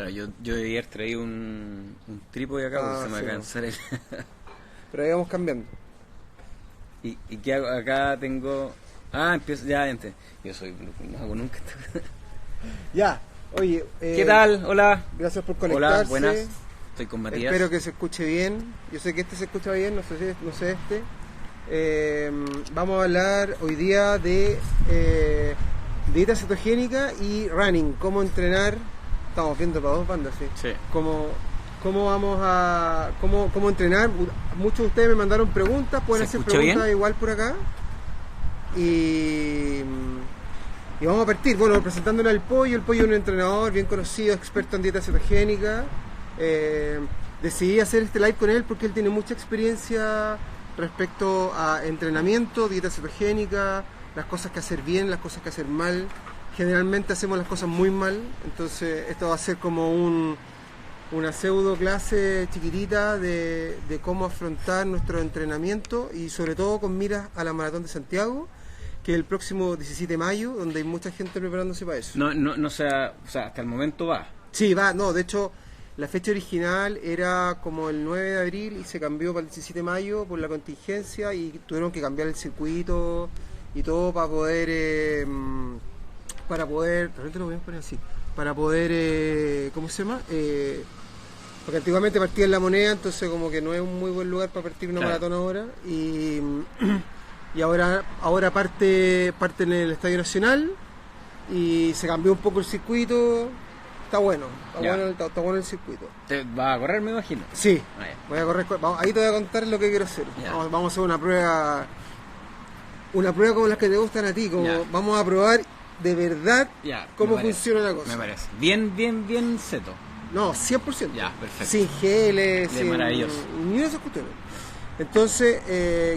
Claro, yo ayer traí un trípode acá porque se me va a cansar el... Pero ahí vamos cambiando. ¿Y qué hago? Acá tengo... empiezo... Ya, gente. Yo no hago nunca esto. Ya, oye... ¿Qué tal? Hola. Gracias por conectarse. Hola, buenas. Estoy con Matías. Espero que se escuche bien. Yo sé que este se escucha bien, no sé este. Vamos a hablar hoy día de dieta cetogénica y running. Cómo entrenar. Estamos viendo para dos bandas, sí. Sí. Cómo entrenar. Muchos de ustedes me mandaron preguntas, pueden hacer preguntas bien? Igual por acá. Y vamos a partir, bueno, presentándole al Pollo. El Pollo es un entrenador bien conocido, experto en dieta cetogénica. Decidí hacer este live con él porque él tiene mucha experiencia respecto a entrenamiento, dieta cetogénica, las cosas que hacer bien, las cosas que hacer mal. Generalmente hacemos las cosas muy mal, entonces esto va a ser como una pseudo clase chiquitita de cómo afrontar nuestro entrenamiento y sobre todo con miras a la Maratón de Santiago, que es el próximo 17 de mayo, donde hay mucha gente preparándose para eso. No sea, o sea, hasta el momento va. Sí, va, no, de hecho la fecha original era como el 9 de abril y se cambió para el 17 de mayo por la contingencia y tuvieron que cambiar el circuito y todo para poder, realmente lo voy a poner así, para poder, ¿cómo se llama? Porque antiguamente partía en La Moneda, entonces como que no es un muy buen lugar para partir una maratón ahora y ahora parte en el Estadio Nacional y se cambió un poco el circuito. Está bueno el circuito. ¿Te vas a correr, me imagino? Sí, voy a correr. Ahí te voy a contar lo que quiero hacer. Vamos a hacer una prueba como las que te gustan a ti. Vamos a probar de verdad cómo funciona la cosa. Me parece. Bien seto. No, 100%. Ya, perfecto. Sin geles, maravilloso. Ni de esas cuestiones. Entonces,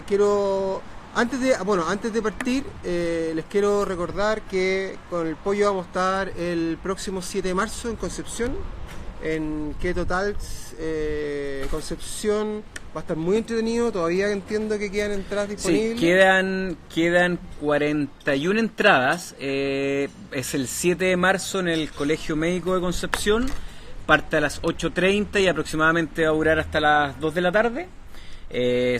quiero... Antes de partir, les quiero recordar que con el Pollo vamos a estar el próximo 7 de marzo en Concepción, en Keto Talks, Concepción. Va a estar muy entretenido, todavía entiendo que quedan entradas disponibles. Sí, quedan 41 entradas, es el 7 de marzo en el Colegio Médico de Concepción, parte a las 8:30 y aproximadamente va a durar hasta las 2 de la tarde.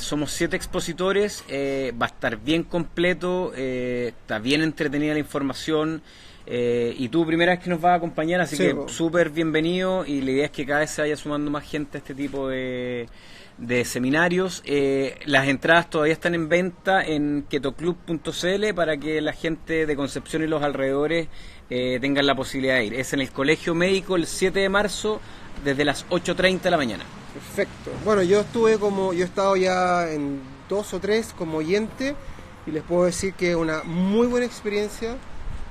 Somos 7 expositores, va a estar bien completo, está bien entretenida la información y tú primera vez que nos vas a acompañar, así que súper bienvenido y la idea es que cada vez se vaya sumando más gente a este tipo de seminarios. Las entradas todavía están en venta en ketoclub.cl para que la gente de Concepción y los alrededores tengan la posibilidad de ir. Es en el Colegio Médico el 7 de marzo desde las 8:30 de la mañana. Perfecto. Bueno, yo he estado ya en 2 o 3 como oyente y les puedo decir que es una muy buena experiencia.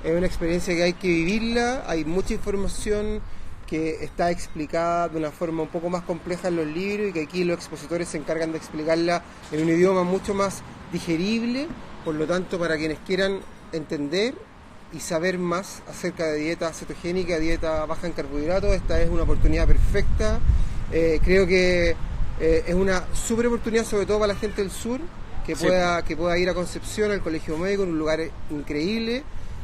Es una experiencia que hay que vivirla. Hay mucha información que está explicada de una forma un poco más compleja en los libros y que aquí los expositores se encargan de explicarla en un idioma mucho más digerible. Por lo tanto, para quienes quieran entender y saber más acerca de dieta cetogénica, dieta baja en carbohidratos, esta es una oportunidad perfecta. Creo que es una súper oportunidad, sobre todo para la gente del sur, que pueda ir a Concepción, al Colegio Médico, en un lugar increíble.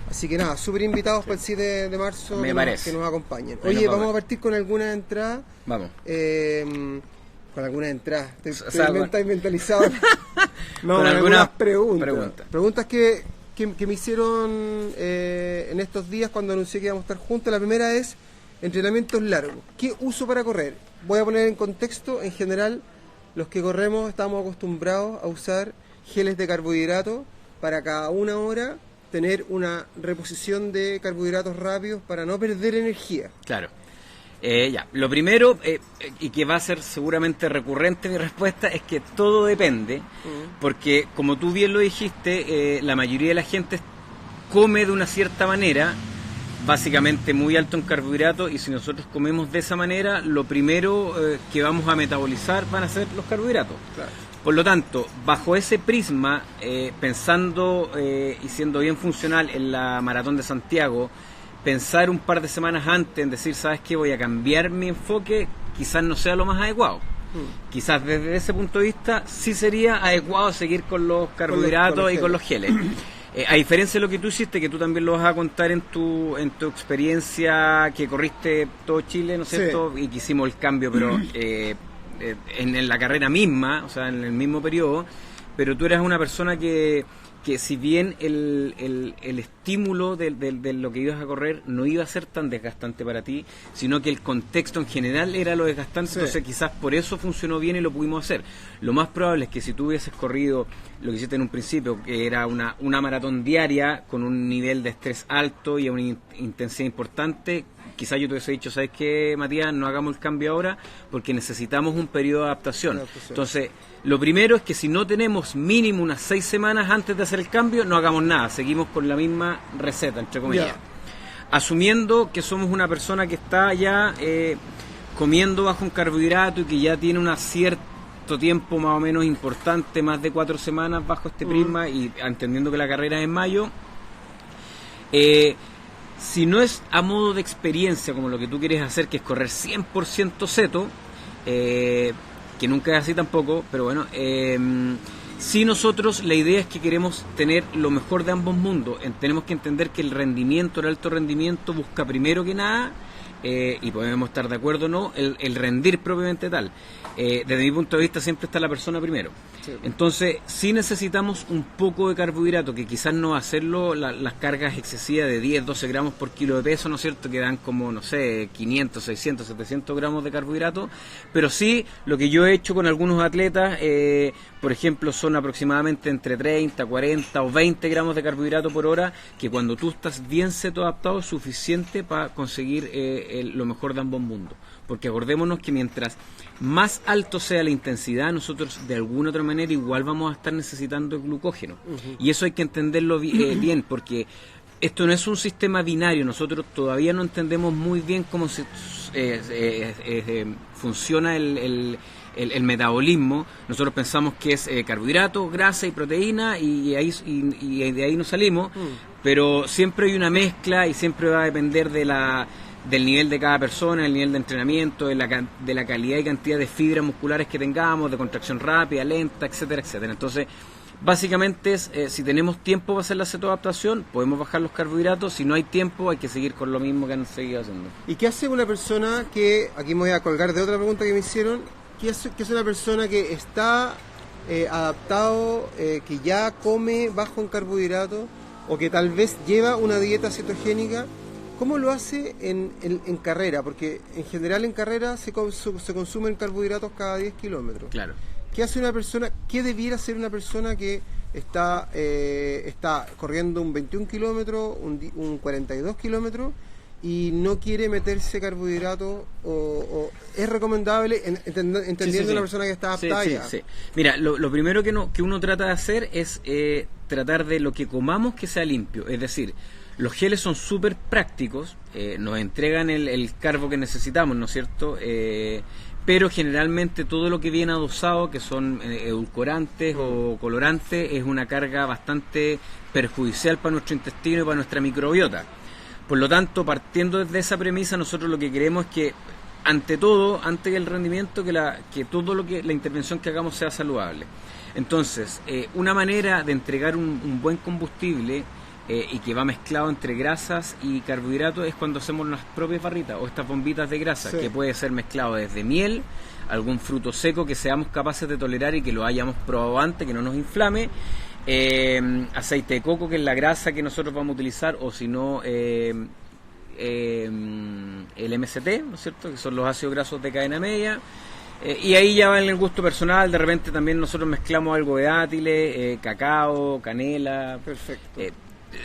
Así que nada, súper invitados para el 7 de marzo que nos acompañen. Oye, vamos a partir con algunas entradas. Vamos. Con algunas entradas. Estoy mentalizado. No, con algunas preguntas. Preguntas que me hicieron en estos días cuando anuncié que íbamos a estar juntos. La primera es entrenamientos largos. ¿Qué uso para correr? Voy a poner en contexto. En general, los que corremos estamos acostumbrados a usar geles de carbohidratos para cada 1 hora tener una reposición de carbohidratos rápidos para no perder energía. Claro. Lo primero, y que va a ser seguramente recurrente mi respuesta, es que todo depende, porque como tú bien lo dijiste, la mayoría de la gente come de una cierta manera, básicamente muy alto en carbohidratos, y si nosotros comemos de esa manera, lo primero que vamos a metabolizar van a ser los carbohidratos. Claro. Por lo tanto, bajo ese prisma, pensando y siendo bien funcional en la Maratón de Santiago, pensar un par de semanas antes en decir, ¿sabes qué? Voy a cambiar mi enfoque, quizás no sea lo más adecuado. Quizás desde ese punto de vista sí sería adecuado seguir con los carbohidratos y con los geles. A diferencia de lo que tú hiciste, que tú también lo vas a contar en tu experiencia, que corriste todo Chile, ¿no es cierto? Y que hicimos el cambio, pero en la carrera misma, o sea, en el mismo periodo, pero tú eras una persona que si bien el estímulo de lo que ibas a correr no iba a ser tan desgastante para ti, sino que el contexto en general era lo desgastante, entonces quizás por eso funcionó bien y lo pudimos hacer. Lo más probable es que si tú hubieses corrido lo que hiciste en un principio, que era una maratón diaria con un nivel de estrés alto y a una intensidad importante, quizás yo te hubiese dicho, ¿sabes qué, Matías? No hagamos el cambio ahora porque necesitamos un periodo de adaptación. Entonces, lo primero es que si no tenemos mínimo unas 6 semanas antes de hacer el cambio, no hagamos nada, seguimos con la misma receta, entre comillas. Asumiendo que somos una persona que está ya comiendo bajo un carbohidrato y que ya tiene un cierto tiempo más o menos importante, más de 4 semanas bajo este prisma, y entendiendo que la carrera es en mayo, si no es a modo de experiencia como lo que tú quieres hacer, que es correr 100% seto, que nunca es así tampoco, pero bueno, si nosotros la idea es que queremos tener lo mejor de ambos mundos, tenemos que entender que el rendimiento, el alto rendimiento, busca primero que nada, y podemos estar de acuerdo o no, el rendir propiamente tal. Desde mi punto de vista siempre está la persona primero. Entonces, si necesitamos un poco de carbohidrato, que quizás no hacerlo las cargas excesivas de 10, 12 gramos por kilo de peso, ¿no es cierto?, que dan como, no sé, 500, 600, 700 gramos de carbohidrato, pero sí, lo que yo he hecho con algunos atletas, por ejemplo, son aproximadamente entre 30, 40 o 20 gramos de carbohidrato por hora, que cuando tú estás bien seto adaptado es suficiente para conseguir lo mejor de ambos mundos. Porque acordémonos que mientras más alto sea la intensidad, nosotros de alguna otra manera igual vamos a estar necesitando el glucógeno. Y eso hay que entenderlo bien, porque esto no es un sistema binario. Nosotros todavía no entendemos muy bien cómo funciona el metabolismo. Nosotros pensamos que es carbohidrato, grasa y proteína, y de ahí nos salimos, pero siempre hay una mezcla y siempre va a depender del nivel de cada persona, del nivel de entrenamiento, de la calidad y cantidad de fibras musculares que tengamos, de contracción rápida, lenta, etcétera, etcétera. Entonces, básicamente si tenemos tiempo para hacer la cetoadaptación, podemos bajar los carbohidratos. Si no hay tiempo, hay que seguir con lo mismo que han seguido haciendo. ¿Y qué hace una persona que, aquí me voy a colgar de otra pregunta que me hicieron, qué es una persona que está adaptado, que ya come bajo en carbohidratos, o que tal vez lleva una dieta cetogénica? ¿Cómo lo hace en carrera? Porque en general en carrera se consumen carbohidratos cada 10 kilómetros. Claro. ¿Qué hace una persona? ¿Qué debiera hacer una persona que está corriendo un 21 kilómetros, un 42 kilómetros y no quiere meterse carbohidratos? ¿O es recomendable, entendiendo una persona que está adaptada ya? Sí. Mira, lo primero que uno trata de hacer es tratar de lo que comamos que sea limpio. Es decir, los geles son súper prácticos, nos entregan el carbo que necesitamos, ¿no es cierto? Pero generalmente todo lo que viene adosado, que son edulcorantes o colorantes, es una carga bastante perjudicial para nuestro intestino y para nuestra microbiota. Por lo tanto, partiendo desde esa premisa, nosotros lo que queremos es que, ante todo, antes del rendimiento, que todo la intervención que hagamos sea saludable. Entonces, una manera de entregar un buen combustible y que va mezclado entre grasas y carbohidratos es cuando hacemos las propias barritas o estas bombitas de grasa, que puede ser mezclado desde miel, algún fruto seco que seamos capaces de tolerar y que lo hayamos probado antes, que no nos inflame, aceite de coco, que es la grasa que nosotros vamos a utilizar, o si no el MCT, ¿no es cierto?, que son los ácidos grasos de cadena media. Y ahí ya va en el gusto personal. De repente también nosotros mezclamos algo de dátiles, cacao, canela. Perfecto.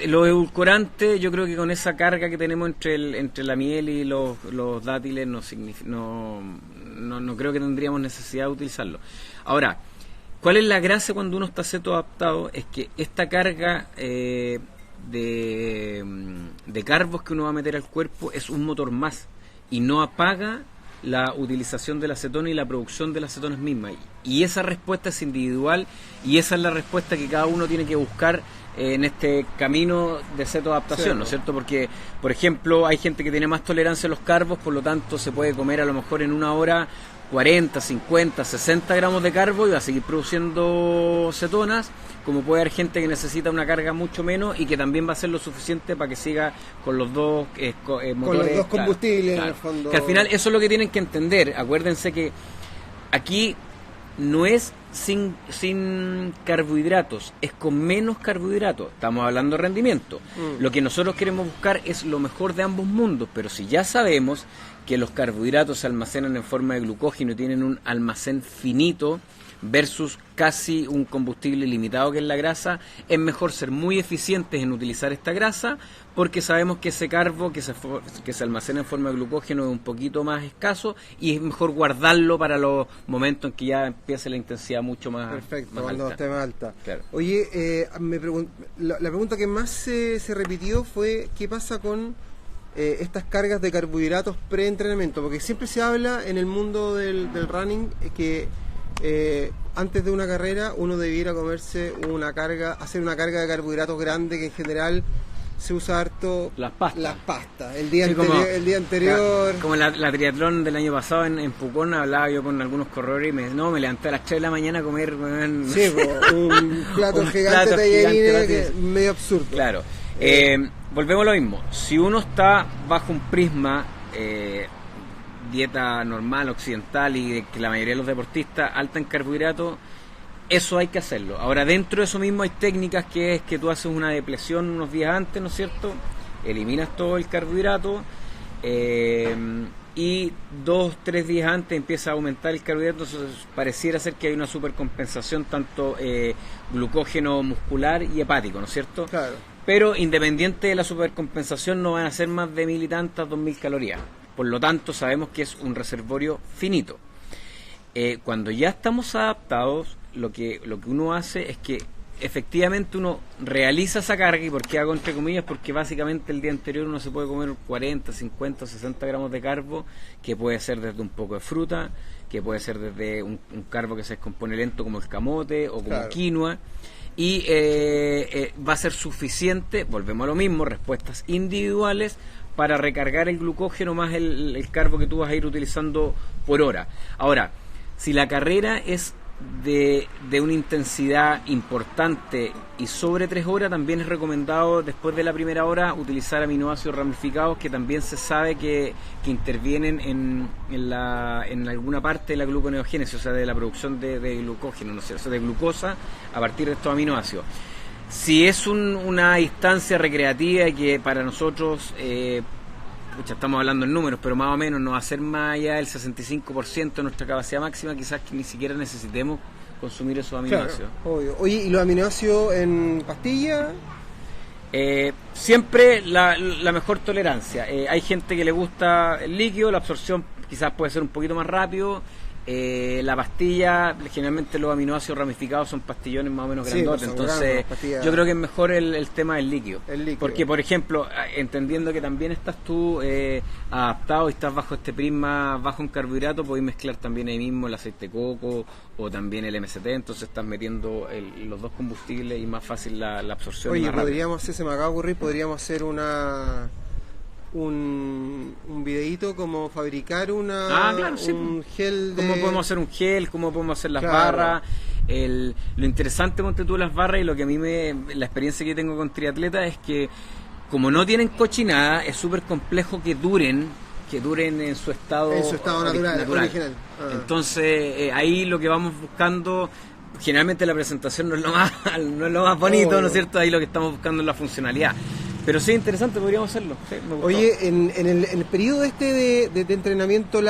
Los edulcorantes, yo creo que con esa carga que tenemos entre la miel y los dátiles no creo que tendríamos necesidad de utilizarlo. Ahora, ¿cuál es la gracia cuando uno está seto adaptado? Es que esta carga de carbos que uno va a meter al cuerpo es un motor más y no apaga la utilización de la acetona y la producción de las acetonas mismas. Y esa respuesta es individual y esa es la respuesta que cada uno tiene que buscar en este camino de cetoadaptación, ¿no es cierto? Porque, por ejemplo, hay gente que tiene más tolerancia a los carbos, por lo tanto se puede comer a lo mejor en una hora 40, 50, 60 gramos de carbo y va a seguir produciendo cetonas, como puede haber gente que necesita una carga mucho menos y que también va a ser lo suficiente para que siga con los dos motores. Con los dos combustibles, claro. En el fondo. Que al final eso es lo que tienen que entender. Acuérdense que aquí no es sin carbohidratos, es con menos carbohidratos. Estamos hablando de rendimiento. Lo que nosotros queremos buscar es lo mejor de ambos mundos, pero si ya sabemos que los carbohidratos se almacenan en forma de glucógeno y tienen un almacén finito versus casi un combustible ilimitado que es la grasa, es mejor ser muy eficientes en utilizar esta grasa porque sabemos que ese carbo que se almacena en forma de glucógeno es un poquito más escaso y es mejor guardarlo para los momentos en que ya empiece la intensidad mucho más perfecto, más cuando alta. esté más alta. Claro. Oye, la pregunta que más se repitió fue ¿qué pasa con estas cargas de carbohidratos pre-entrenamiento? Porque siempre se habla en el mundo del running que antes de una carrera uno debiera comerse hacer una carga de carbohidratos grande, que en general se usa harto las pastas. el día anterior. Como la triatlón del año pasado en Pucón, hablaba yo con algunos corredores y me levanté a las 3 de la mañana a comer un plato gigante de tallarines, que es medio absurdo. Claro. Volvemos a lo mismo. Si uno está bajo un prisma dieta normal, occidental, y de que la mayoría de los deportistas alta en carbohidratos, eso hay que hacerlo. Ahora, dentro de eso mismo hay técnicas que es que tú haces una depresión unos días antes, ¿no es cierto? Eliminas todo el carbohidrato y 2-3 días antes empieza a aumentar el carbohidrato. Entonces pareciera ser que hay una supercompensación tanto glucógeno muscular y hepático, ¿no es cierto? Claro. Pero independiente de la supercompensación no van a ser más de 1000 y tantas, 2000 calorías. Por lo tanto sabemos que es un reservorio finito. Cuando ya estamos adaptados, lo que uno hace es que efectivamente uno realiza esa carga. ¿Y por qué hago entre comillas? Porque básicamente el día anterior uno se puede comer 40, 50, 60 gramos de carbo, que puede ser desde un poco de fruta, que puede ser desde un carbo que se descompone lento como el camote o como quinoa, y va a ser suficiente, volvemos a lo mismo, respuestas individuales para recargar el glucógeno más el carbo que tú vas a ir utilizando por hora. Ahora, si la carrera es de una intensidad importante y sobre 3 horas, también es recomendado después de la primera hora utilizar aminoácidos ramificados, que también se sabe que intervienen en alguna parte de la gluconeogénesis, o sea, de la producción de glucógeno, ¿no sé? O sea, de glucosa a partir de estos aminoácidos. Si es una distancia recreativa y que para nosotros estamos hablando en números, pero más o menos no va a ser más allá del 65% de nuestra capacidad máxima, quizás que ni siquiera necesitemos consumir esos aminoácidos. Claro, obvio. Oye, ¿y los aminoácidos en pastilla? Siempre la mejor tolerancia. Hay gente que le gusta el líquido, la absorción quizás puede ser un poquito más rápido. La pastilla, generalmente los aminoácidos ramificados son pastillones más o menos grandotes, entonces yo creo que es mejor el tema del líquido. Porque, por ejemplo, entendiendo que también estás tú adaptado y estás bajo este prisma bajo en carbohidrato, podéis mezclar también ahí mismo el aceite de coco o también el MCT, entonces estás metiendo los dos combustibles y más fácil la absorción. Oye, se me acaba de ocurrir, podríamos hacer un videíto como fabricar un gel de... ¿Cómo podemos hacer un gel? ¿Cómo podemos hacer las barras? Lo interesante, ponte tú, las barras, y lo que a mí la experiencia que yo tengo con triatletas es que como no tienen cochinada, es súper complejo que duren en su estado natural. Original. Entonces ahí lo que vamos buscando, generalmente la presentación no es lo más bonito, ¿no es cierto? Ahí lo que estamos buscando es la funcionalidad. Pero sí, interesante, podríamos hacerlo. Sí, me gustó. Oye, en el periodo de entrenamiento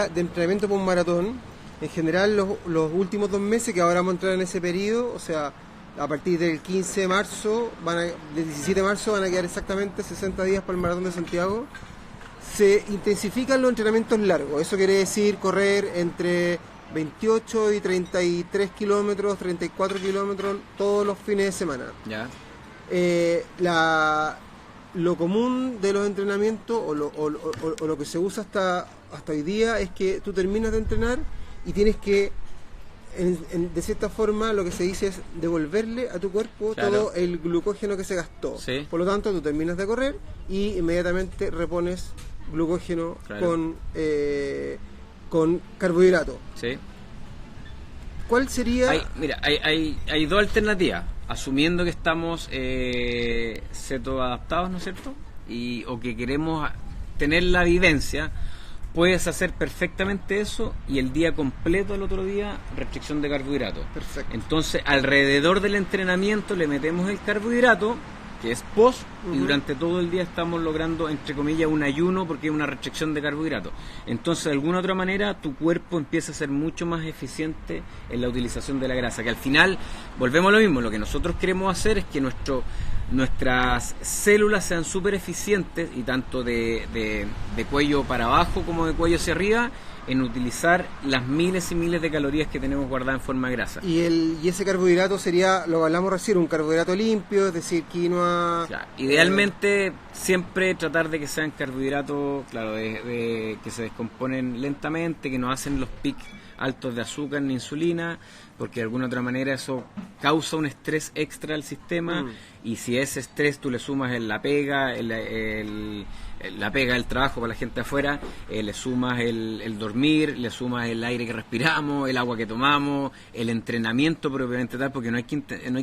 por un maratón, en general los últimos 2 meses, que ahora vamos a entrar en ese periodo, o sea, a partir del 15 de marzo, del 17 de marzo van a quedar exactamente 60 días para el Maratón de Santiago, se intensifican los entrenamientos largos. Eso quiere decir correr entre 28 y 33 kilómetros, 34 kilómetros todos los fines de semana. Ya. Lo común de los entrenamientos o lo que se usa hasta hoy día es que tú terminas de entrenar y tienes que, de cierta forma, lo que se dice es devolverle a tu cuerpo todo el glucógeno que se gastó. Sí. Por lo tanto, tú terminas de correr y inmediatamente repones glucógeno con carbohidratos. Sí. ¿Cuál sería? Hay dos alternativas. Asumiendo que estamos cetoadaptados, ¿no es cierto? O que queremos tener la vivencia, puedes hacer perfectamente eso y el día completo, el otro día, restricción de carbohidratos. Perfecto. Entonces, alrededor del entrenamiento le metemos el carbohidrato, que es post, y durante todo el día estamos logrando, entre comillas, un ayuno porque es una restricción de carbohidratos. Entonces, de alguna otra manera, tu cuerpo empieza a ser mucho más eficiente en la utilización de la grasa, que al final, volvemos a lo mismo, lo que nosotros queremos hacer es que nuestras células sean súper eficientes, y tanto de cuello para abajo como de cuello hacia arriba, en utilizar las miles y miles de calorías que tenemos guardadas en forma de grasa. Y ese carbohidrato sería, lo que hablamos recién, un carbohidrato limpio, es decir, quinoa. Claro, idealmente siempre tratar de que sean carbohidratos, claro, que se descomponen lentamente, que no hacen los pics altos de azúcar ni insulina, porque de alguna otra manera eso causa un estrés extra al sistema, y si ese estrés tú le sumas la pega, la pega del trabajo para la gente afuera, le sumas el dormir, le sumas el aire que respiramos, el agua que tomamos, el entrenamiento propiamente tal, porque no hay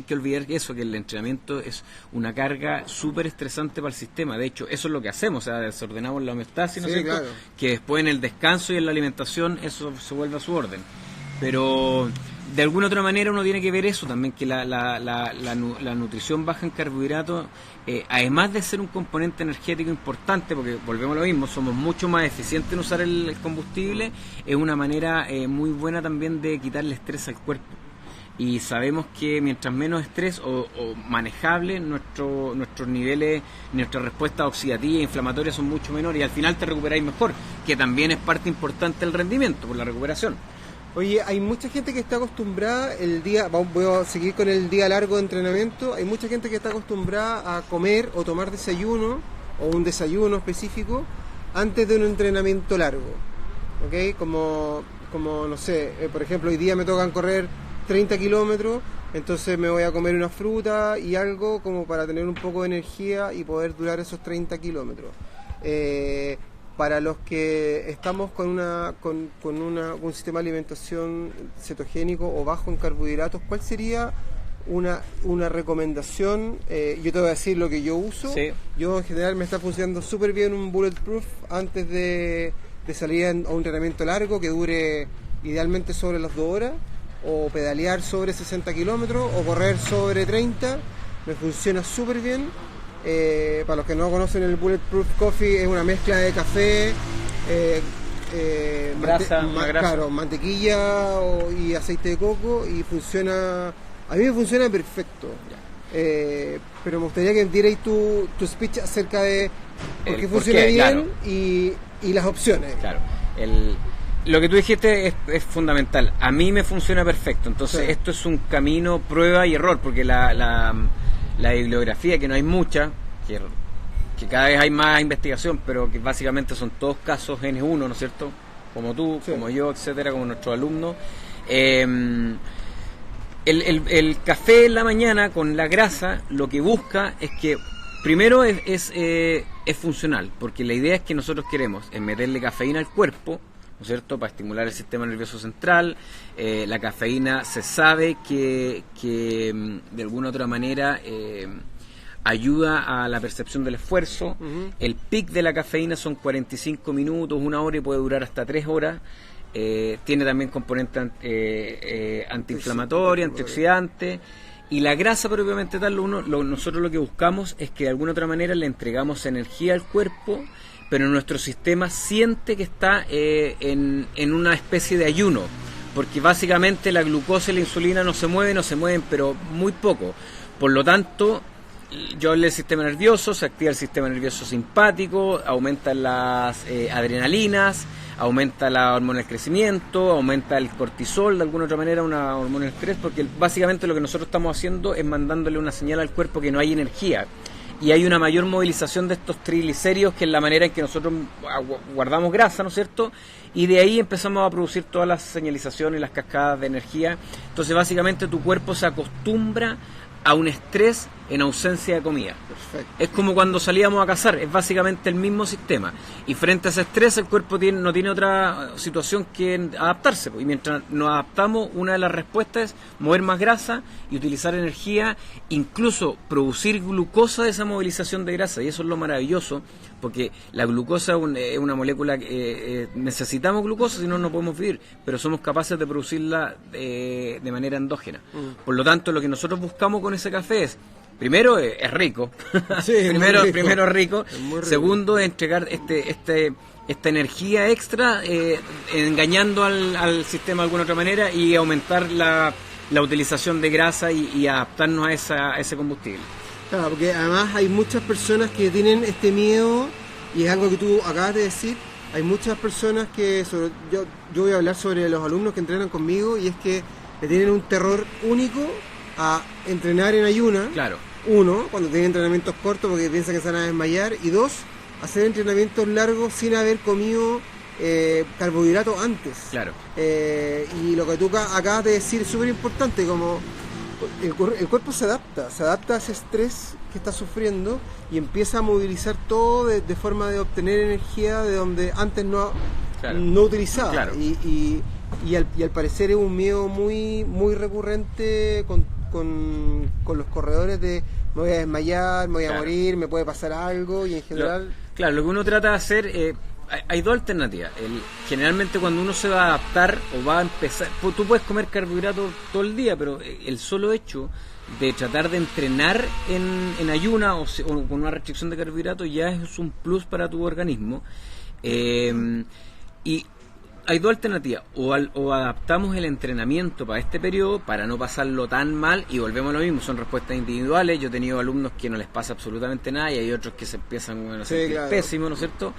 que olvidar eso, que el entrenamiento es una carga súper estresante para el sistema. De hecho, eso es lo que hacemos, o sea, desordenamos la homeostasis, ¿no es cierto? Claro. Que después en el descanso y en la alimentación eso se vuelve a su orden. Pero de alguna otra manera uno tiene que ver eso también, que la nutrición baja en carbohidratos, además de ser un componente energético importante, porque volvemos a lo mismo, somos mucho más eficientes en usar el combustible, es una manera muy buena también de quitarle estrés al cuerpo. Y sabemos que mientras menos estrés o manejable, nuestros niveles, nuestra respuesta oxidativa e inflamatoria son mucho menores, y al final te recuperáis mejor, que también es parte importante del rendimiento, por la recuperación. Oye, hay mucha gente que está acostumbrada voy a seguir con el día largo de entrenamiento, hay mucha gente que está acostumbrada a comer o tomar desayuno, o un desayuno específico, antes de un entrenamiento largo, ¿ok? Como no sé, por ejemplo, hoy día me tocan correr 30 kilómetros, entonces me voy a comer una fruta y algo como para tener un poco de energía y poder durar esos 30 kilómetros. Para los que estamos con un sistema de alimentación cetogénico o bajo en carbohidratos, ¿cuál sería una recomendación? Yo te voy a decir lo que yo uso. Sí. Yo en general me está funcionando súper bien un Bulletproof antes de salir a un entrenamiento largo que dure idealmente sobre las 2 horas, o pedalear sobre 60 kilómetros o correr sobre 30. Me funciona súper bien. Para los que no conocen, el Bulletproof Coffee es una mezcla de café, grasa. Claro, mantequilla y aceite de coco, y a mí me funciona perfecto. Pero me gustaría que dierais tu speech acerca de por qué funciona bien, claro, y las opciones. Claro, lo que tú dijiste es fundamental. A mí me funciona perfecto, entonces sí. Esto es un camino prueba y error, porque la bibliografía, que no hay mucha, que cada vez hay más investigación, pero que básicamente son todos casos N1, ¿no es cierto? Como tú, sí, como yo, etcétera, como nuestros alumnos. El café en la mañana con la grasa lo que busca es que primero es funcional, porque la idea es que nosotros queremos es meterle cafeína al cuerpo, ¿no es cierto?, para estimular el sistema nervioso central. La cafeína se sabe que de alguna otra manera ayuda a la percepción del esfuerzo. El pic de la cafeína son 45 minutos, 1 hora, y puede durar hasta 3 horas. Tiene también componente antiinflamatorio, antioxidante. Y la grasa propiamente tal, nosotros lo que buscamos es que de alguna otra manera le entregamos energía al cuerpo, pero nuestro sistema siente que está en una especie de ayuno, porque básicamente la glucosa y la insulina no se mueven, pero muy poco. Por lo tanto, yo hablé del sistema nervioso, se activa el sistema nervioso simpático, aumentan las adrenalinas, aumenta la hormona del crecimiento, aumenta el cortisol, de alguna otra manera una hormona del estrés, porque básicamente lo que nosotros estamos haciendo es mandándole una señal al cuerpo que no hay energía. Y hay una mayor movilización de estos triglicéridos, que es la manera en que nosotros guardamos grasa, ¿no es cierto? Y de ahí empezamos a producir todas las señalizaciones y las cascadas de energía. Entonces básicamente tu cuerpo se acostumbra a un estrés en ausencia de comida. Perfecto. Es como cuando salíamos a cazar, es básicamente el mismo sistema. Y frente a ese estrés el cuerpo no tiene otra situación que adaptarse. Y mientras nos adaptamos, una de las respuestas es mover más grasa y utilizar energía, incluso producir glucosa de esa movilización de grasa. Y eso es lo maravilloso, porque la glucosa es una molécula que necesitamos glucosa, si no, no podemos vivir, pero somos capaces de producirla de manera endógena. Por lo tanto, lo que nosotros buscamos con ese café es, primero, es rico. Sí, primero rico. Es muy rico. Segundo, entregar esta energía extra, engañando al sistema de alguna otra manera y aumentar la utilización de grasa y adaptarnos a ese combustible. Claro, porque además hay muchas personas que tienen este miedo, y es algo que tú acabas de decir. Hay muchas personas que, yo voy a hablar sobre los alumnos que entrenan conmigo, y es que le tienen un terror único a entrenar en ayuna. Claro. Uno, cuando tienen entrenamientos cortos porque piensan que se van a desmayar. Y dos, hacer entrenamientos largos sin haber comido carbohidratos antes. Claro. Y lo que tú acabas de decir es súper importante, como el cuerpo se adapta a ese estrés que está sufriendo y empieza a movilizar todo de forma de obtener energía de donde antes no utilizaba. Claro. Y al parecer es un miedo muy, muy recurrente con los corredores de me voy a desmayar, me voy a morir, me puede pasar algo, y en general... Lo que uno trata de hacer... hay dos alternativas. Generalmente cuando uno se va a adaptar o va a empezar, tú puedes comer carbohidratos todo el día, pero el solo hecho de tratar de entrenar en ayuna o con una restricción de carbohidratos ya es un plus para tu organismo. Y hay dos alternativas: o adaptamos el entrenamiento para este periodo para no pasarlo tan mal, y volvemos a lo mismo, son respuestas individuales. Yo he tenido alumnos que no les pasa absolutamente nada y hay otros que se empiezan a sentir pésimos, ¿no es cierto?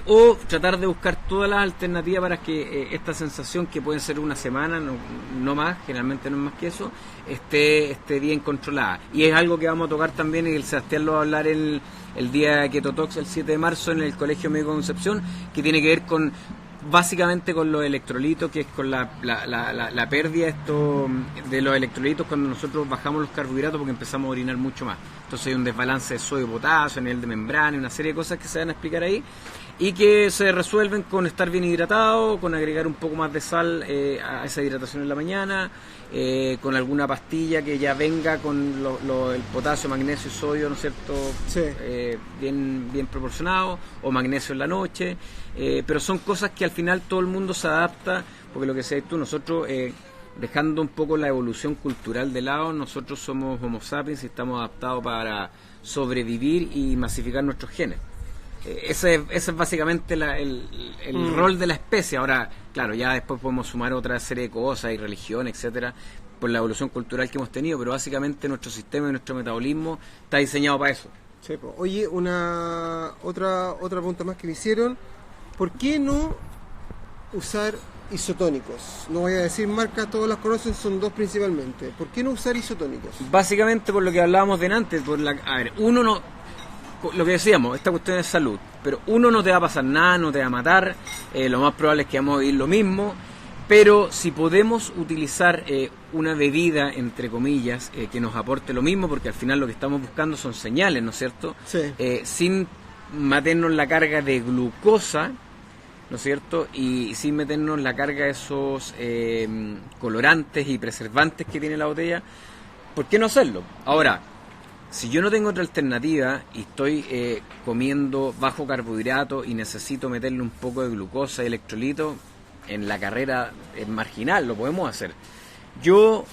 O tratar de buscar todas las alternativas para que esta sensación, que puede ser una semana, no más, generalmente no es más que eso, esté bien controlada. Y es algo que vamos a tocar también, y el Sebastián lo va a hablar el día de Keto Talks, el 7 de marzo, en el Colegio Médico de Concepción, que tiene que ver básicamente con los electrolitos, que es con la pérdida de los electrolitos cuando nosotros bajamos los carbohidratos, porque empezamos a orinar mucho más. Entonces hay un desbalance de sodio, potasio, nivel de membrana y una serie de cosas que se van a explicar ahí, y que se resuelven con estar bien hidratado, con agregar un poco más de sal a esa hidratación en la mañana, con alguna pastilla que ya venga con el potasio, magnesio y sodio, ¿no es cierto? Sí. Bien proporcionado, o magnesio en la noche. Pero son cosas que al final todo el mundo se adapta, porque lo que decías tú, nosotros, dejando un poco la evolución cultural de lado, nosotros somos Homo sapiens y estamos adaptados para sobrevivir y masificar nuestros genes. Ese es básicamente el rol de la especie. Ahora, claro, ya después podemos sumar otra serie de cosas y religión, etcétera, por la evolución cultural que hemos tenido, pero básicamente nuestro sistema y nuestro metabolismo está diseñado para eso. Sí, pues. Oye, otra pregunta más que me hicieron: ¿por qué no usar isotónicos? No voy a decir marcas, todos las conocen, son dos principalmente. ¿Por qué no usar isotónicos? Básicamente por lo que hablábamos delante, lo que decíamos, esta cuestión es salud, pero uno, no te va a pasar nada, no te va a matar, lo más probable es que vamos a vivir lo mismo, pero si podemos utilizar una bebida, entre comillas, que nos aporte lo mismo, porque al final lo que estamos buscando son señales, ¿no es cierto? Sí. Sin meternos la carga de glucosa, ¿no es cierto? Y sin meternos la carga de esos colorantes y preservantes que tiene la botella, ¿por qué no hacerlo? Ahora, si yo no tengo otra alternativa y estoy comiendo bajo carbohidrato y necesito meterle un poco de glucosa y electrolito, en la carrera marginal lo podemos hacer. Yo,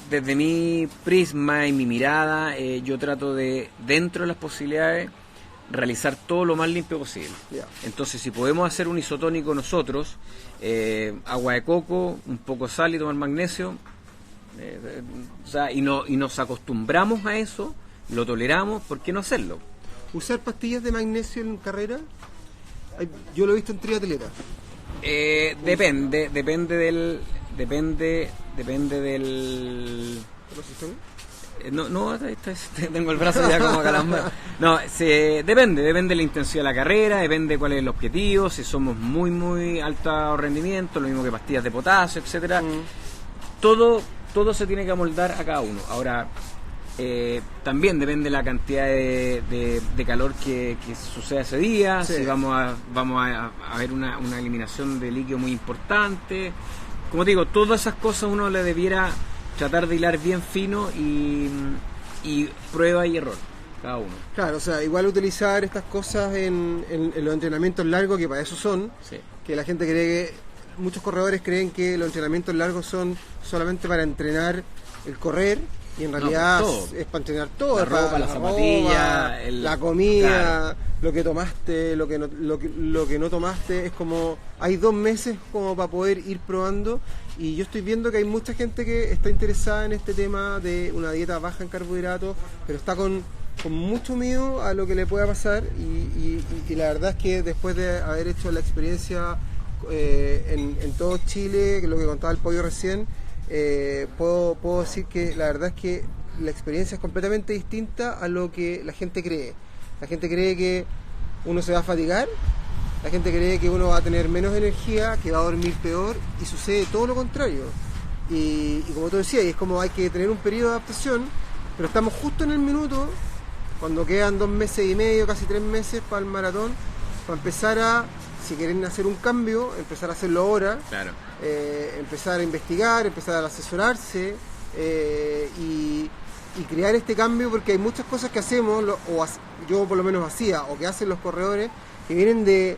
desde mi prisma y mi mirada, yo trato de, dentro de las posibilidades, realizar todo lo más limpio posible. Yeah. Entonces, si podemos hacer un isotónico nosotros, agua de coco, un poco de sal y tomar magnesio, y nos acostumbramos a eso, lo toleramos, ¿por qué no hacerlo? ¿Usar pastillas de magnesio en carrera? Yo lo he visto en triatletas. Depende del... tengo el brazo ya como calambado. No, depende de la intensidad de la carrera, depende cuál es el objetivo, si somos muy muy alto rendimiento, lo mismo que pastillas de potasio, etcétera. Todo se tiene que amoldar a cada uno. Ahora, También depende de la cantidad de calor que suceda ese día, Sí. si vamos a ver una eliminación de líquido muy importante. Como te digo, todas esas cosas uno le debiera tratar de hilar bien fino y prueba y error, cada uno. Claro, o sea, igual utilizar estas cosas en los entrenamientos largos, que para eso son, Sí. que la gente cree que, muchos corredores creen que los entrenamientos largos son solamente para entrenar el correr, y en No, realidad pues todo. es para entrenar todo, La es para ropa, la zapatilla, la comida, claro. lo que tomaste, lo que no tomaste. Es como, hay 2 meses como para poder ir probando, y yo estoy viendo que hay mucha gente que está interesada en este tema de una dieta baja en carbohidratos, pero está con mucho miedo a lo que le pueda pasar, y la verdad es que después de haber hecho la experiencia en todo Chile, que es lo que contaba el Pollo recién, puedo decir que la verdad es que la experiencia es completamente distinta a lo que la gente cree. La gente cree que uno se va a fatigar, la gente cree que uno va a tener menos energía, que va a dormir peor, y sucede todo lo contrario. Y como tú decías, es como hay que tener un periodo de adaptación, pero estamos justo en el minuto, cuando quedan 2 meses y medio, casi 3 meses para el maratón, para empezar a, si quieren hacer un cambio, empezar a hacerlo ahora. Claro. Empezar a investigar, empezar a asesorarse, y crear este cambio, porque hay muchas cosas que hacemos, yo por lo menos hacía, o que hacen los corredores, que vienen de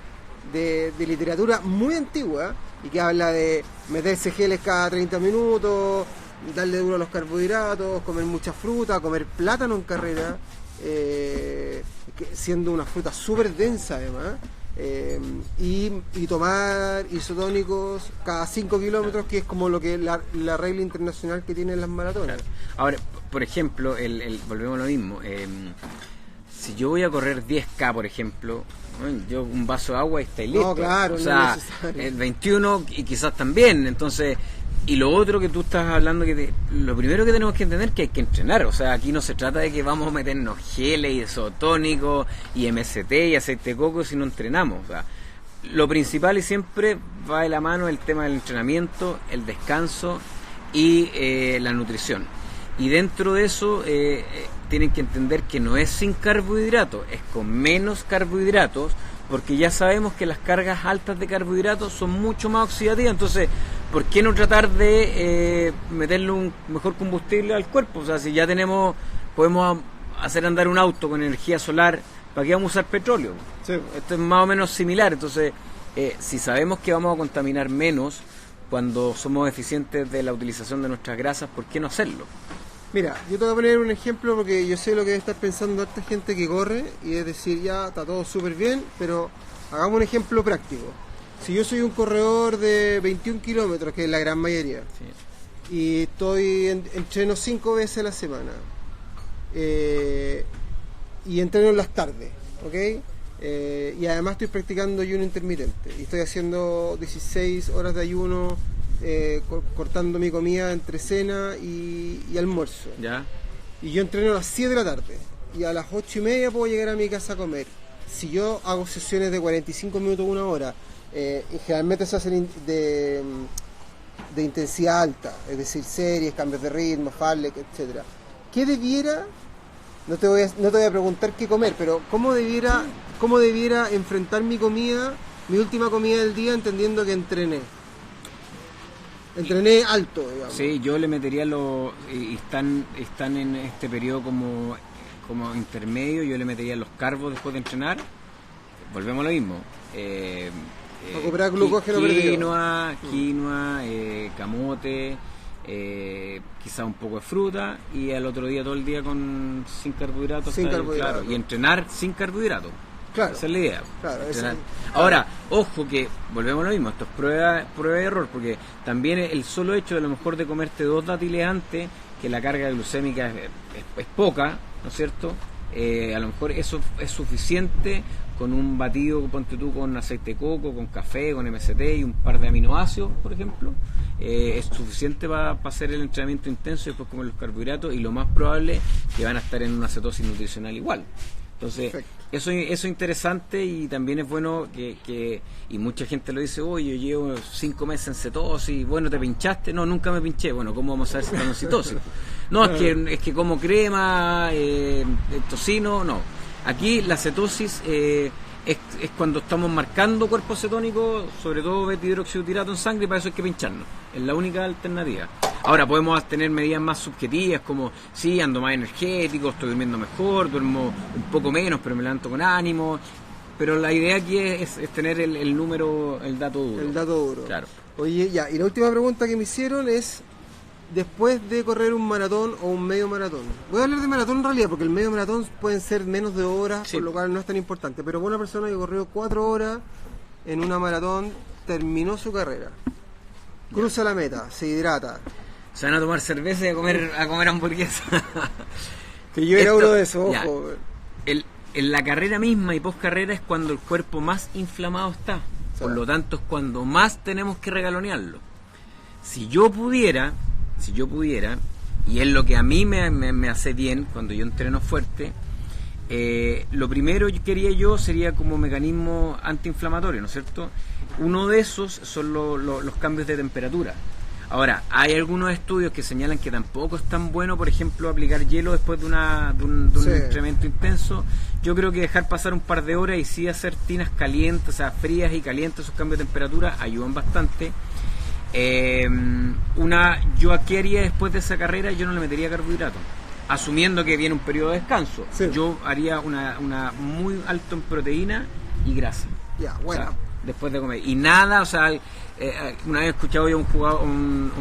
literatura muy antigua, y que habla de meterse geles cada 30 minutos, darle duro a los carbohidratos, comer mucha fruta, comer plátano en carrera, siendo una fruta súper densa además. Y tomar isotónicos cada 5 kilómetros, que es como lo que la regla internacional que tienen las maratones. Claro. Ahora, por ejemplo, volvemos a lo mismo. Si yo voy a correr 10K, por ejemplo, yo un vaso de agua y está listo. No, claro, o no sea, es necesario. el 21 y quizás también. Entonces, y lo otro que tú estás hablando, lo primero que tenemos que entender es que hay que entrenar. O sea, aquí no se trata de que vamos a meternos geles y isotónicos y MST y aceite de coco si no entrenamos. O sea, lo principal y siempre va de la mano el tema del entrenamiento, el descanso y la nutrición. Y dentro de eso tienen que entender que no es sin carbohidratos, es con menos carbohidratos, porque ya sabemos que las cargas altas de carbohidratos son mucho más oxidativas. Entonces, ¿por qué no tratar de meterle un mejor combustible al cuerpo? O sea, si ya podemos hacer andar un auto con energía solar, ¿para qué vamos a usar petróleo? Sí. Esto es más o menos similar. Entonces, si sabemos que vamos a contaminar menos cuando somos eficientes de la utilización de nuestras grasas, ¿por qué no hacerlo? Mira, yo te voy a poner un ejemplo, porque yo sé lo que debe estar pensando esta gente que corre, y es decir, ya está todo súper bien, pero hagamos un ejemplo práctico. Si yo soy un corredor de 21 kilómetros, que es la gran mayoría, Sí. y entreno 5 veces a la semana, y entreno en las tardes, ¿ok? Y además estoy practicando ayuno intermitente, y estoy haciendo 16 horas de ayuno, cortando mi comida entre cena y almuerzo. ¿Ya? Y yo entreno a las 7 de la tarde, y a las 8:30 puedo llegar a mi casa a comer. Si yo hago sesiones de 45 minutos, 1 hora, y generalmente se hacen de intensidad alta, es decir, series, cambios de ritmo, farlek, etcétera. ¿Qué debiera? No te voy a preguntar qué comer, pero ¿cómo debiera enfrentar mi comida, mi última comida del día, entendiendo que entrené alto, digamos? Sí, yo le metería y están en este periodo como intermedio, yo le metería los carbos después de entrenar. Volvemos a lo mismo. Recuperar glucógeno perdido. Quinoa, camote, quizá un poco de fruta, y al otro día todo el día sin carbohidratos. Sin carbohidratos. Claro, y entrenar sin carbohidratos. Claro. Esa es la idea. Claro, Ahora, ojo que volvemos a lo mismo, esto es prueba y error, porque también el solo hecho de a lo mejor de comerte 2 dátiles antes, que la carga glucémica es poca, ¿no es cierto? A lo mejor eso es suficiente con un batido, ponte tú, con aceite de coco, con café, con MST y un par de aminoácidos, por ejemplo. Es suficiente para hacer el entrenamiento intenso y después comer los carbohidratos, y lo más probable es que van a estar en una cetosis nutricional igual. Entonces, eso es interesante, y también es bueno que y mucha gente lo dice: oye, yo llevo 5 meses en cetosis, bueno, ¿te pinchaste? No, nunca me pinché. Bueno, ¿cómo vamos a saber si estamos en cetosis? No, es que como crema, tocino, no. Aquí la cetosis es cuando estamos marcando cuerpos cetónicos, sobre todo beta-hidroxibutirato en sangre, y para eso hay que pincharnos. Es la única alternativa. Ahora podemos tener medidas más subjetivas, como sí, ando más energético, estoy durmiendo mejor, duermo un poco menos, pero me levanto con ánimo. Pero la idea aquí es tener el número, el dato duro. El dato duro. Claro. Oye, ya, y la última pregunta que me hicieron es, después de correr un maratón o un medio maratón. Voy a hablar de maratón en realidad, porque el medio maratón pueden ser menos de horas, Sí. por lo cual no es tan importante. Pero una persona que corrió 4 horas en una maratón, terminó su carrera, cruza la meta, se hidrata. Se van a tomar cerveza y a comer hamburguesa. Que yo era uno de esos, ya. ojo. En la carrera misma y post carrera es cuando el cuerpo más inflamado está. Por lo tanto es cuando más tenemos que regalonearlo. Si yo pudiera, y es lo que a mí me hace bien cuando yo entreno fuerte, lo primero que quería yo sería como mecanismo antiinflamatorio, ¿no es cierto? Uno de esos son los cambios de temperatura. Ahora, hay algunos estudios que señalan que tampoco es tan bueno, por ejemplo, aplicar hielo después de un Sí. entrenamiento intenso. Yo creo que dejar pasar un par de horas y sí hacer tinas calientes, o sea, frías y calientes, esos cambios de temperatura ayudan bastante. Yo aquí haría después de esa carrera, yo no le metería carbohidratos, asumiendo que viene un periodo de descanso. Sí. Yo haría una muy alto en proteína y grasa. Ya, bueno. O sea, después de comer. Y nada, o sea, una vez he escuchado yo un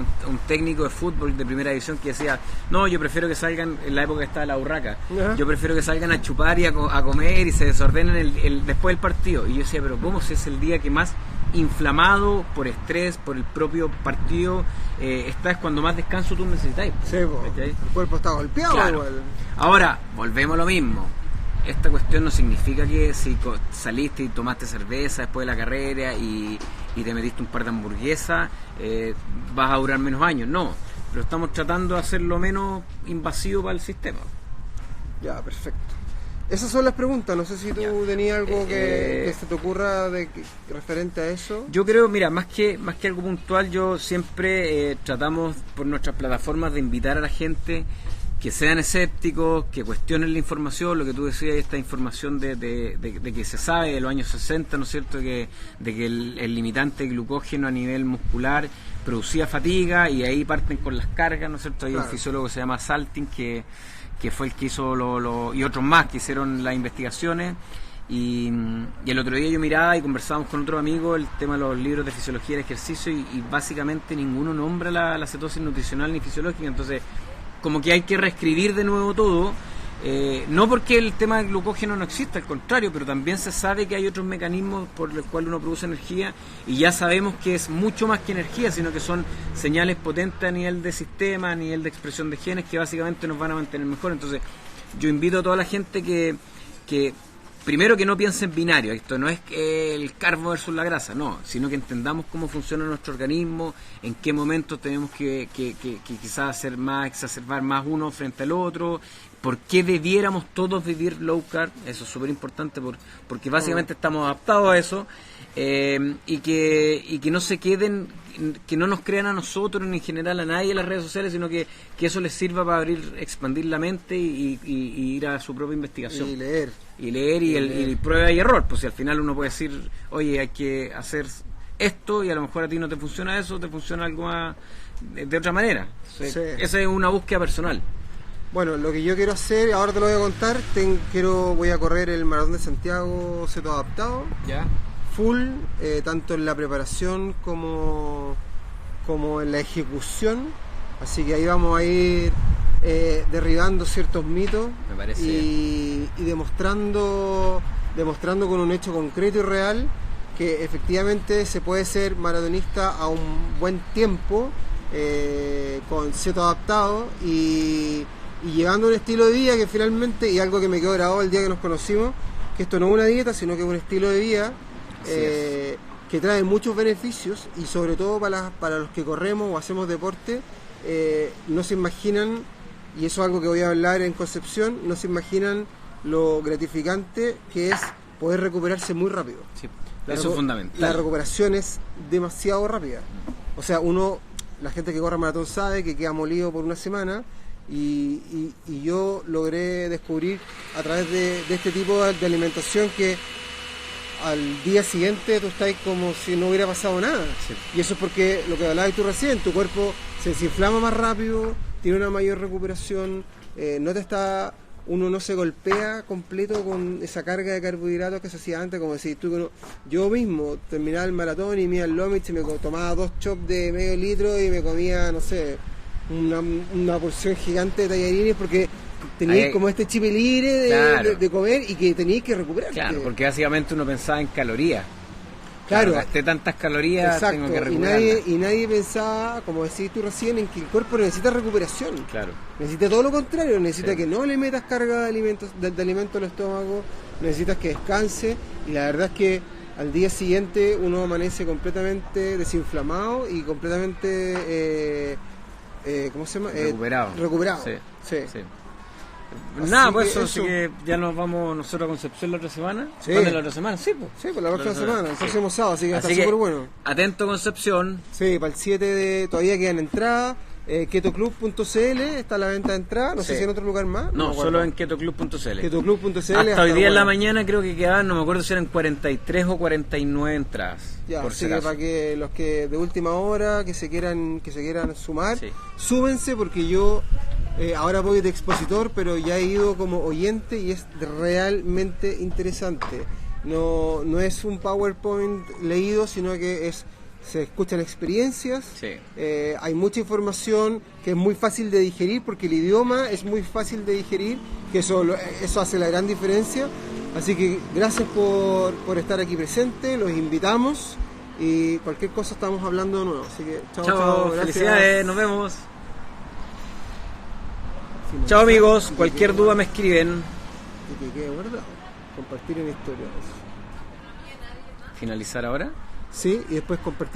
técnico de fútbol de primera división que decía, no, yo prefiero que salgan, en la época que estaba la urraca, Ajá. yo prefiero que salgan a chupar y a comer y se desordenen después del partido. Y yo decía, pero ¿cómo si es el día que más inflamado por estrés, por el propio partido, es cuando más descanso tú necesitáis? Sí, po. ¿Cachai? El cuerpo está golpeado Claro. igual. Ahora, volvemos a lo mismo. Esta cuestión no significa que si saliste y tomaste cerveza después de la carrera y te metiste un par de hamburguesas, vas a durar menos años. No, pero estamos tratando de hacerlo menos invasivo para el sistema. Ya, perfecto. Esas son las preguntas. No sé si tú Ya. tenías algo que se te ocurra referente a eso. Yo creo, mira, más que algo puntual, yo siempre tratamos por nuestras plataformas de invitar a la gente que sean escépticos, que cuestionen la información, lo que tú decías, esta información de que se sabe de los años 60, ¿no es cierto?, de que el limitante de glucógeno a nivel muscular producía fatiga, y ahí parten con las cargas, ¿no es cierto? Hay Claro. un fisiólogo que se llama Salting, que fue el que hizo y otros más que hicieron las investigaciones. Y el otro día yo miraba y conversábamos con otro amigo el tema de los libros de fisiología del ejercicio, y básicamente ninguno nombra la cetosis nutricional ni fisiológica. Entonces, como que hay que reescribir de nuevo todo, no porque el tema del glucógeno no exista, al contrario, pero también se sabe que hay otros mecanismos por los cuales uno produce energía, y ya sabemos que es mucho más que energía, sino que son señales potentes a nivel de sistema, a nivel de expresión de genes, que básicamente nos van a mantener mejor. Entonces yo invito a toda la gente que primero, que no piense en binario. Esto no es el carbo versus la grasa, no, sino que entendamos cómo funciona nuestro organismo, en qué momentos tenemos que quizás exacerbar más uno frente al otro, por qué debiéramos todos vivir low carb. Eso es súper importante, porque básicamente estamos adaptados a eso, y que no se queden, que no nos crean a nosotros ni en general a nadie en las redes sociales, sino que eso les sirva para expandir la mente y ir a su propia investigación. Y leer. Y prueba y error. Pues si al final uno puede decir, oye, hay que hacer esto, y a lo mejor a ti no te funciona eso, te funciona algo más de otra manera. Sí. Esa es una búsqueda personal. Bueno, lo que yo quiero hacer, ahora te lo voy a contar, voy a correr el Maratón de Santiago Ceto Adaptado, ¿Ya? full, tanto en la preparación como en la ejecución, así que ahí vamos a ir derribando ciertos mitos Me parece y demostrando con un hecho concreto y real que efectivamente se puede ser maratonista a un buen tiempo, con Ceto Adaptado y llevando un estilo de vida que finalmente, y algo que me quedó grabado el día que nos conocimos, que esto no es una dieta, sino que es un estilo de vida que trae muchos beneficios, y sobre todo para los que corremos o hacemos deporte, no se imaginan, y eso es algo que voy a hablar en Concepción, no se imaginan lo gratificante que es poder recuperarse muy rápido. Sí, eso es fundamental. La recuperación es demasiado rápida. O sea, la gente que corre maratón sabe que queda molido por una semana, y yo logré descubrir a través de este tipo de alimentación que al día siguiente tú estás como si no hubiera pasado nada. Sí. Y eso es porque lo que hablabas tú recién, tu cuerpo se desinflama más rápido, tiene una mayor recuperación, uno no se golpea completo con esa carga de carbohidratos que se hacía antes, como decís tú. Yo mismo terminaba el maratón y me iba al Lomich y me tomaba 2 chops de medio litro y me comía, no sé, una porción gigante de tallarines porque teníais como este chip libre claro, de comer y que teníais que recuperarte. Claro, porque básicamente uno pensaba en calorías. Claro, gasté tantas calorías, exacto, tengo que recuperarlas. y nadie pensaba, como decís tú recién, en que el cuerpo necesita recuperación. Claro. Necesita todo lo contrario, necesita Sí. que no le metas carga de alimentos al estómago, necesitas que descanse, y la verdad es que al día siguiente uno amanece completamente desinflamado y completamente ¿cómo se llama? Recuperado. Sí. Sí. Sí. Así Nada, pues que así que ya nos vamos nosotros a Concepción la otra semana. Sí. ¿Dónde la otra semana? Sí, pues. Sí, por la próxima semana, el sí. próximo sábado, así que Así está súper bueno. atento Concepción. Sí, para el 7 todavía quedan entradas. Ketoclub.cl está a la venta de entradas, no sé Sí. si en otro lugar más. No, me acuerdo. solo en ketoclub.cl. Ketoclub.cl. Hasta hoy día en la bueno. mañana creo que quedaban, no me acuerdo si eran 43 o 49 entradas. Ya, por así si que acaso. para que los que de última hora que se quieran sumar, Sí. súmense porque yo ahora voy de expositor, pero ya he ido como oyente y es realmente interesante. No es un PowerPoint leído, sino que se escuchan experiencias, Sí. hay mucha información que es muy fácil de digerir porque el idioma es muy fácil de digerir, que eso hace la gran diferencia. Así que gracias por estar aquí presente, los invitamos y cualquier cosa estamos hablando de nuevo. Así que chao, gracias. Felicidades, nos vemos. Chao amigos, cualquier duda me escriben. Y que quede guardado, compartir en historia. Finalizar ahora. Sí, y después compartir.